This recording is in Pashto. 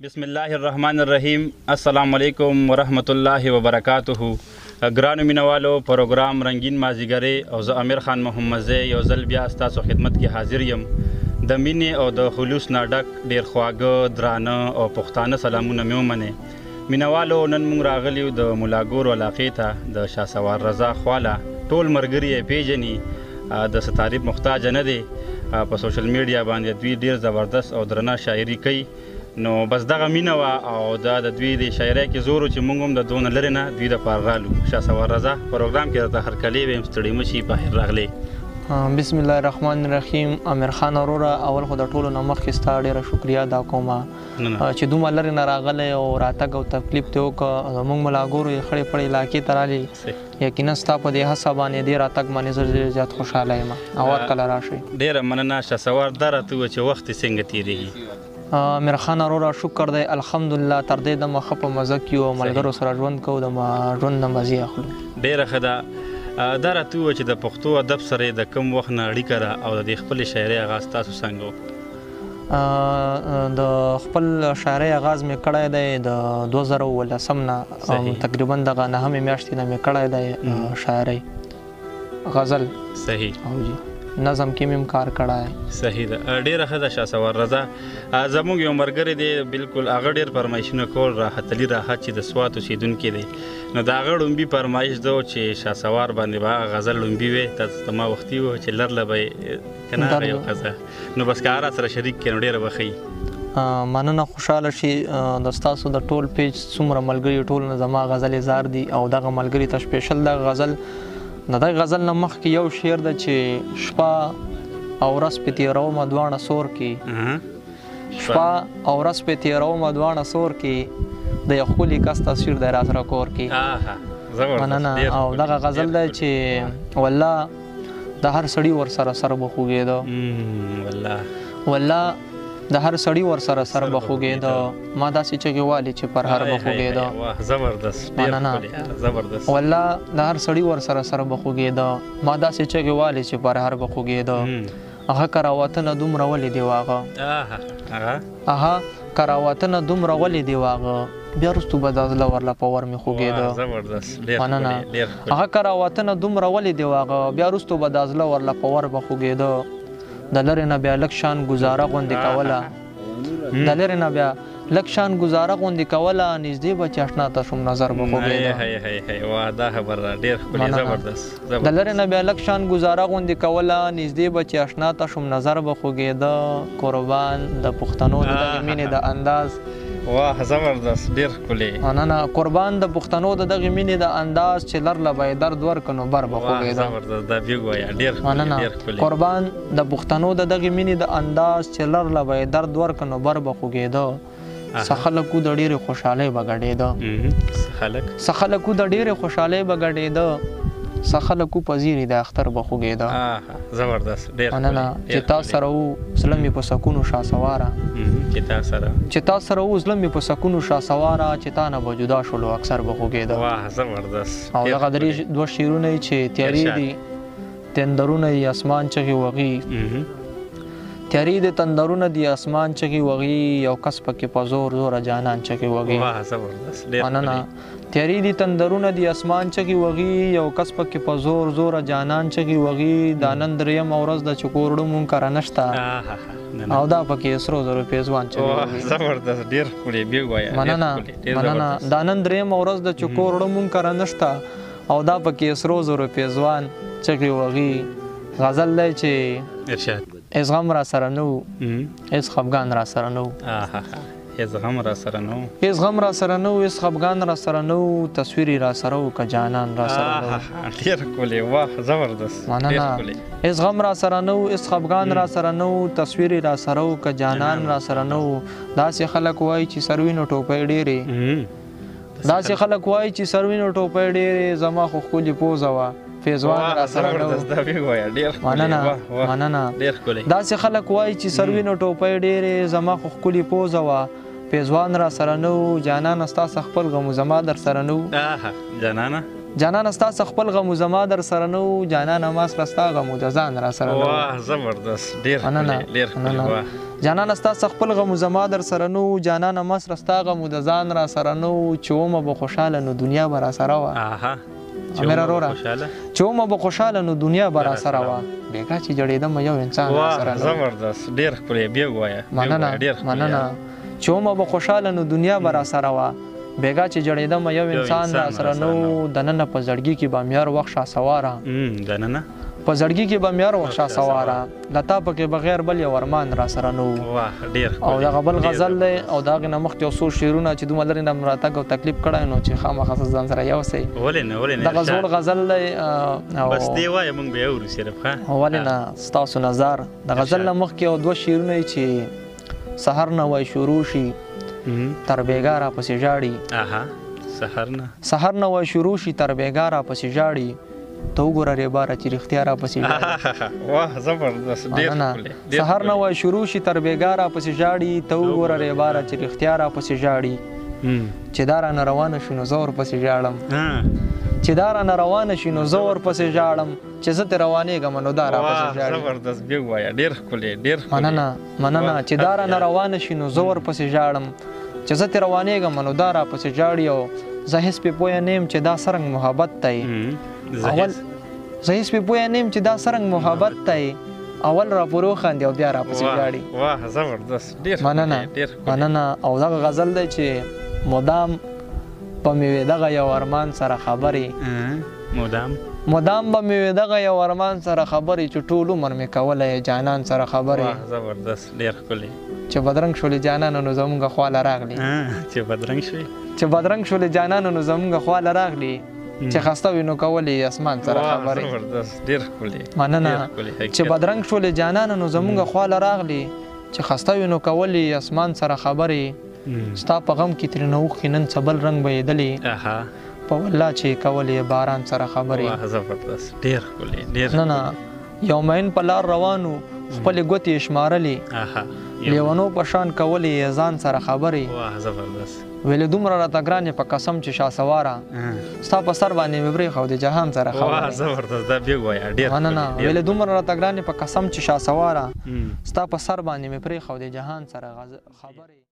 بسم الله الرحمن الرحیم. السلام علیکم ورحمت الله وبرکاته. ګرانو مینوالو، پروګرام رنگین مازدیګرې او زه امیر خان محمدزی یو ځل بیا ستاسو خدمت کې حاضر یم. د مینې او د خلوص نه ډک ډېر خواږه، درانه او پښتانه سلامونه مې ومنئ. مینوالو، نن موږ راغلي یو د ملاګور علاقې ته د شهسوار رضا خواله. ټول ملګري یې پیژني، د څه تعریف محتاجه نه دی. په سوشل میډیا باندې دوی ډېر زبردست او درنه شاعري کوي. نو بس دغه مینه وه او دا د دوی د شاعرۍ کې زور و چې موږ هم د دونه لرې نه دوی دپاره رالو. شهسوار رضا پروګرام کې درته هرکلی ویم، ستړي مه شي، بهر راغلی. بسم الله الرحمن الرحیم. امیر خان وروره، اول خو د ټولو نه مخکې ستا ډېره شکریه ادا کوم چې دومره لرې نه راغلی او راتګ او تکلیف دې وکړه. زموږ ملاګورو یې خړې پړې علاقې ته رالې. یقینا ستا په دې هڅه باندې دې راتګ باندې زه ډېر زیات خوشحاله یم. او ورکله راشئ. ډېره مننه شهسوار. دا راته ووایه چې وخت یې څنګه تېرېږي؟ امیر خان وروره، شکر دی، الحمدلله. تر دې دمه ښه په مزه کې یو، ملګرو سره ژوند کوو، د ژوند نه مزې اخلو. ډېره ښه ده. دا راته ووایه چې د پښتو ادب سره یې د کوم وخت نه اړیکه ده او د دې خپلې شاعرۍ آغاز تاسو څنګه و؟ د خپل شاعرۍ آغاز مې کړی دی د 2018 نه، تقریبا دغه 9مې میاشتې نه مې کړی دی شاعرۍ. غزل صحیح او جی نظم کې مې کار کړی. صحیح ده. ډېره ښه ده شهسوار رضا. زموږ یو ملګری دی، بالکل هغه ډېر فرمایشونه کول، راحت علي راحت چې د سوات اوسېدونکی دی. نو د هغه ړومبي فرمایش ده چې شهسوار باندې به هغه غزل ړومبي وی. تاسو ته ما وختي وه چې لرله به یې که نه هغه یو ښځه. نو بس که هغه سره شریک کړي نو ډېره به ښه. مننه، خوشحاله شي. د ستاسو د ټول پیج څومره ملګري، ټول نه زما غزلې زار دي او دغه ملګري ته سپیشل دغه غزل، د دغه غزل نه مخکې یو شعر ده چې شپه او ورځ پې تېرومه دواړه سور کې، شپه او ورځ پې تېرومه دواړه سور کې، د یو ښکلي کس تصویر دی راسره کور کې. مننه. او دغه غزل دی چې والله د هر سړي ورسره سر به خوږېده، والله د هر سړي ورسره سر به خوږېده، ما داسې چغې والې چې پر هر به خوږېده. زبردست. مننه. زبردست. والله د هر سړي ورسره سر به خوږېده، ما داسې چغې والې چې پر هر به خوږېده. هغه کراوتنه دومره ولې دی واغه، هغه کراوتنه دومره ولې دی واغه، بیا وروستو به دا زړه ورله په ور مې خوږېده. مننه. هغه کراوتنه دومره ولې دی واغه، بیا وروستو به دا زړه ورله په ور به خوږېده. د لرې نه بیا لږ شان ګزاره غوندې کوله، د لرې نه بیا لږ شان ګزاره غوندې کوله، نږدې به چې اشنا ته شوم نظر به خوږېده. دا خبره ډېر ښکلې، زبردست. د لرې نه بیا لږ شان ګزاره غوندې کوله، نږدې به چې اشنا ته شوم نظر به خوږېده. قربان د پښتنو د دغې مینې د انداز. واه، زبردست، ډېر ښکلې. مننه. قربان د پښتنو د دغې مینې د انداز، چې لرله به یې درد ورکړه نو بر به خوږېده. زبردست. دا بیا ووایه، ډېر ښکلې. مننه. قربان د پښتنو د دغې مینې د انداز، چې لرله به یې درد ورکړه نو بر به خوږېده. څه خلک د ډېرې خوشحالۍ به ګډېده، څه خلک د ډېرې خوشحالۍ به ګډېده، څه خلک په زیري د اختر به خوږېده. زبردست. ډېر مننه. چې تا سره و زړه مې په سکون و شهسواره، چې تا سره و زړه مې په سکون و شهسواره، چې تا نه به جدا شولو اکثر به خوږېده. واه، زبردست. او دغه درې دوه شعرونه یې چې تیارې دي تندرونه یې اسمان چغې وغي، تیارې د تندرونه دی اسمان چغې وغي، یو کس پکې په زور زوره جانان چغې وغي. واه، زبردست. مننه. تیارې دی تندرونه دی اسمان چغې وغي، یو کس پکې په زور زوره جانان چغې وغي، دا نن درېیمه ورځ ده چې کور ړوم کره نشته، او دا پکې سرو زرو پیزوان چغې وغي. زبردست. ډېر ښکلې. بیا ووایه. مننه. مننه. دا نن درېیمه ورځ ده چې کور ړوم کره نشته، او دا پکې سرو زرو پیزوان چغې وغي. غزل دی چې ارشاد. هیڅ غم را سره نه و، هیڅ خفګان را سره نه و، هیڅ غم را سره نه و، هیڅ غم را سره نه و، هیڅ خفګان را سره نه و، تصویر را سره و که جانان را سره نه و. ډېر ښکلې. واه، زبردست. مننه. هیڅ غم را سره نه و، هیڅ خفګان را سره نه و، تصویر را سره و که جانان را سره نه و. داسې خلک وایي چې سروینو ټوپۍ ډېرې، داسې خلک وایي چې سروینو ټوپۍ ډېرې، زما خو ښکلې پوزه وه فیضوان را سره نه و. مننه. مننه. داسې خلک وایي چې سروینو ټوپۍ ډېرې، زما خو ښکلې پوزه وه فیضوان را سره نه و. جانانه ستا څه خپل غم زما در سره نه و، جانان ستا خپل غم زما در سره نو جانان ما سره ستا غم د ځان را سره نو واه زبردست ډیر ډیر جانان ستا خپل غم زما در سره نو جانان ما سره ستا غم د ځان را سره نو چې ومه به خوشاله نو دنیا به را سره وه میرا رورا چې ومه به خوشاله نو دنیا به را سره وه بېګا چې جړېدم یو انسان را سره نو زبردست ډیر ښکلی بیا ووایه مننه چې ومه به خوشاله نو دنیا به را سره وه بېګا چې جړېدم یو انسان را سره نو دننه په زړګي کې به مې هر وخت شا سواره دننه په زړګي کې به مې هر وخت شا سواره لتا پکې بغیر بل یو ارمان را سره نو او دغه بل غزل دی او د هغې نه مخکې یو څو شعرونه چې دومره لرې نه راتګ او تکلیف کړی نو چې خامخا ځان سره یوسئ دغه زوړ غزل دی بس دی وایه موږ به اورو صرف ولې نه ستاسو نظر د غزل نه مخکې یو دوه شعرونه چې سحر نه وای شروع شي تر بېګا را پسې ژاړي سحر نه وای شروع شي تر بېګا را پسې ژاړي ته وګوره ریباره چې رښتیا را پسې ژاړي واه زبردست ډېر سحر نه وای شروع شي تر بېګا را پسې ژاړي ته وګوره ریباره چې رښتیا را پسې ژاړي چې دا رانه روانه شي نو زه ورپسې ژاړم چې دا رانه روانه شي نو زه ورپسې ژاړم چې زه ترې روانېږم نو دا را پسې ژاړي زبردست بیا ووایه ډېر ښکلی ډېر مننه چې دا رانه روانه شي نو زه ورپسې ژاړم چې زه ترې روانېږم نو دا را پسې ژاړي او زه هېڅ پې پوه نه یم چې دا څرنګه محبت دی زه هېڅ پې پوه نه یم چې دا څرنګه محبت دی اول را پورې وخاندي او بیا را پسې ژاړي واه زبردست ډېر مننه او دغه غزل دی چې مدام په مې دغه یو ارمان سره خبرې مدام به مې دغه یو ارمان سره خبرې چې ټول عمر مې کولی جانان سره خبرې زبردست ډېر ښکلی چې بدرنګ شولې جانانو نو زمونږ خواله راغلي چې بدرنګ شولې جانانو نو زمونږ خواله راغلي چې خسته وي نو کولی اسمان سره خبرې مننه چې بدرنګ شولې جانانو نو زمونږ خواله راغلي چې خسته وي نو کولی اسمان سره خبرې ستا په غم کې ترېنه اوښکې نن څه بل رنګ به یېدلې په والله چې کولی باران سره خبرې نه نه یو مین په لار روانو خپلې ګوتې یې شمارلې لیونو په شان کولی یې ځان سره خبرې ویلې دومره راته ګرانې په قسم چې شاسواره ستا په سر باندې مې پرېښود جهان سره خبرې مننه ویلې دومره راته ګرانې په قسم چې شاسواره ستا په سر باندې مې پرېښود جهان سره خبرې